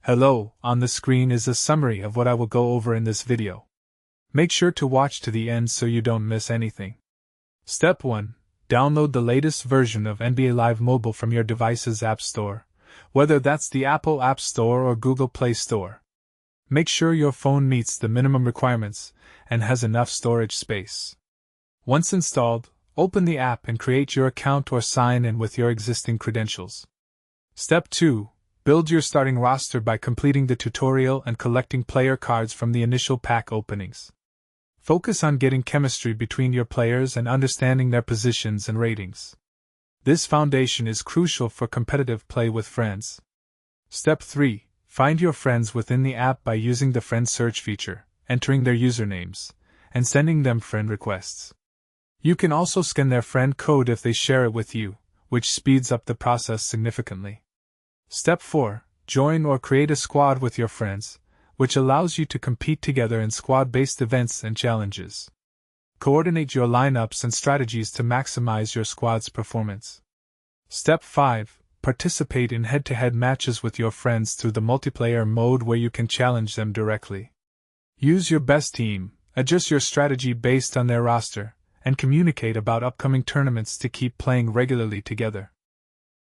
Hello, on the screen is a summary of what I will go over in this video. Make sure to watch to the end so you don't miss anything. Step 1. Download the latest version of NBA Live Mobile from your device's App Store, whether that's the Apple App Store or Google Play Store. Make sure your phone meets the minimum requirements and has enough storage space. Once installed, open the app and create your account or sign in with your existing credentials. Step 2. Build your starting roster by completing the tutorial and collecting player cards from the initial pack openings. Focus on getting chemistry between your players and understanding their positions and ratings. This foundation is crucial for competitive play with friends. Step 3. Find your friends within the app by using the friend search feature, entering their usernames, and sending them friend requests. You can also scan their friend code if they share it with you, which speeds up the process significantly. Step 4. Join or create a squad with your friends, which allows you to compete together in squad-based events and challenges. Coordinate your lineups and strategies to maximize your squad's performance. Step 5. Participate in head-to-head matches with your friends through the multiplayer mode where you can challenge them directly. Use your best team, adjust your strategy based on their roster, and communicate about upcoming tournaments to keep playing regularly together.